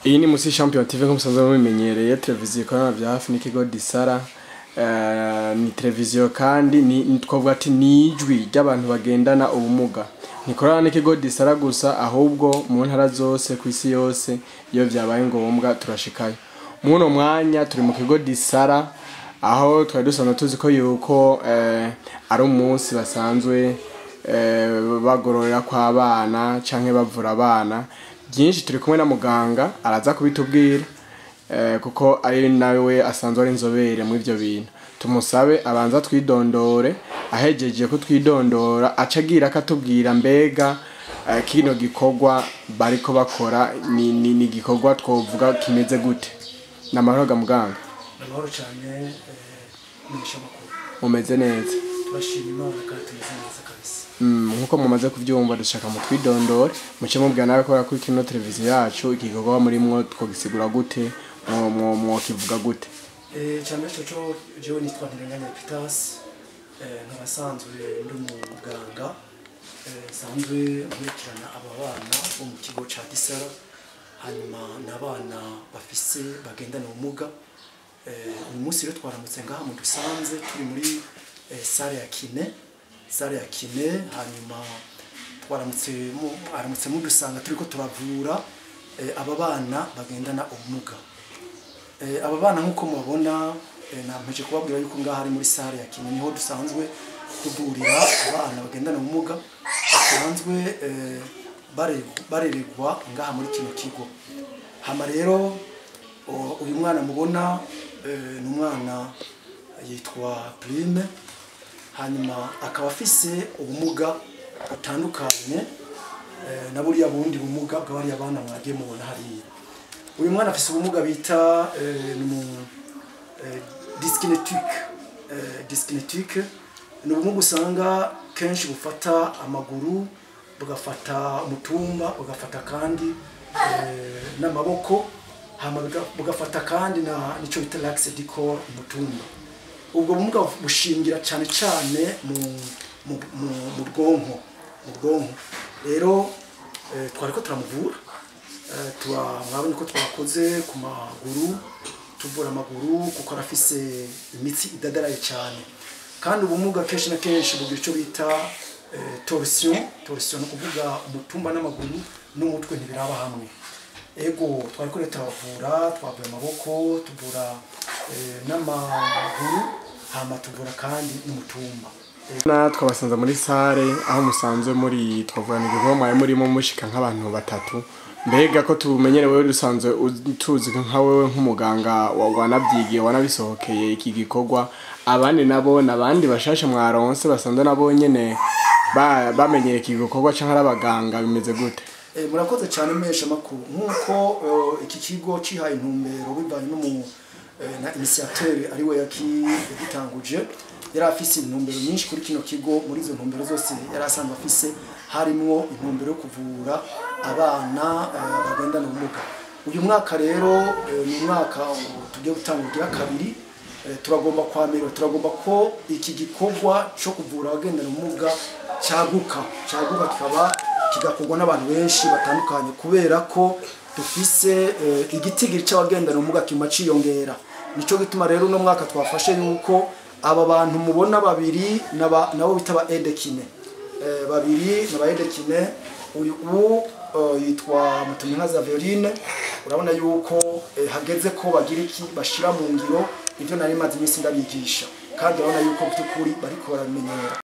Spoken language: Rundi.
Iyi ni Musi Champion TV nk'uko musanzwe mubimenyereye, televiziyo ikorana bya hafi n'ikigo Disara. Ni televiziyo kandi ni twavuga ati ni ijwi ry'abantu bagendana ubumuga. Ntikorana n'ikigo Disara gusa, ahubwo mu ntara zose ku isi yose iyo byabaye ngombwa turashikayo. Muno mwanya turi mu kigo Disara, aho twari dusanzwe tuzi ko yuko ari umunsi basanzwe bagororera kwa abana canke bavura abana. Byinshi turi kumwe na muganga araza kubitubwira kuko ari nawe asanzwe ari inzobere mu ivyo bintu. Tumusabe abanza twidondore, ahejeje ko twidondora acagira akatubwira mbega kino gikorwa bariko bakora ni gikorwa twovuga kimeze gute. Namahoro muganga. Amahoro cyane nisha makuru. Umeze neza? Turashima Imana kandi tumeze neza kabisa. Nkuko mumaze kuvyumva dushaka mu twidondore, muce mubwira nawe ko kuri kino televiziyo yacu igikorwa murimwo twogisigura gute, mwo kivuga gute? Cyane cyo jewe nitwa Ntirenganya Pitas, nk'abasanzwe ndi umuganga, sanzwe nkurikirana aba bana bo mu kigo ca Disara, hanyuma n'abana bafise bagendana ubumuga. Uyu munsi rero twaramutse ngaha mu Dusanze turi muri sale ya kine, hanyuma twaramutse mudusanga turiko turavura aba bana bagendana ubumuga. Aba bana nkuko mubabona, nampeje kubabwira yuko ngaha ari muri sale ya kine niho dusanzwe kuvurira abana bagendana ubumuga, basanzwe barererwa ngaha muri kino kigo. Hama rero uyu mwana mubona ni umwana yitwa Prime, hanyuma akaba afise ubumuga butandukanye na buriya bundi bumuga bw'abari abana mwagiye mubona hariya. Uyu mwana afise ubumuga bita dyskinetique. Ni ubumuga usanga kenshi bufata amaguru, bugafata umutumba, bugafata kandi n'amaboko, hama bugafata kandi nico bita l'axe du corps, umutumba. Ubwo bumuga bushingira cyane cyane mu bwonko. Rero twariko turamuvura, mwabonye ko twakoze ku maguru, tuvura amaguru kuko arafise imitsi idadaraye cyane. Kandi ubumuga kenshi na kenshi bugira icyo bita torsion no kuvuga umutumba n'amaguru n'umutwe ntibiraba hamwe. Ego twariko turavura, twavuye amaboko, tuvura n'amaguru, hama tuvura kandi n'umutumba. Twabasanze muri sare aho musanzwe muri twavugana igikorwa mwaye murimo mushika nk'abantu batatu. Mbega ko tumenyere wewe dusanzwe tuzi nka wewe nk'umuganga wanabyigiye wanabisohokeye iki gikorwa, abandi nabo nabandi bashasha mwaronse basanzwe nabo nyene bamenyere iki gikorwa canke arabaganga bimeze gute? Murakoze cyane mesha makuru. Nkuko iki kigo cihaye intumbero bivanye no na initiateur ari we yakitanguje, yari afise intumbero nyinshi kuri kino kigo. Muri izo ntumbero zose yari asanzwe afise harimwo intumbero yo kuvura abana bagendana ubumuga. Uyu mwaka rero ni umwaka tugiye gutangira kabiri. Turagomba ko iki gikorwa cyo kuvura abagendana ubumuga cyaguka kigakorwa n'abantu benshi batandukanye, kubera ko dufise igitigiri cy'abagendana ubumuga kima ciyongera. Nico gituma rero no mwaka twafashe yuko aba bantu mubona babiri nabo bitaba edekine, babiri n'aba edekine. Uyu yitwa Mutumwa Zaverine. Urabona yuko hageze ko bagira iki bashira mu ngiro ivyo nari maze iminsi ndabigisha, kandi urabona yuko by'ukuri bariko baramenyera.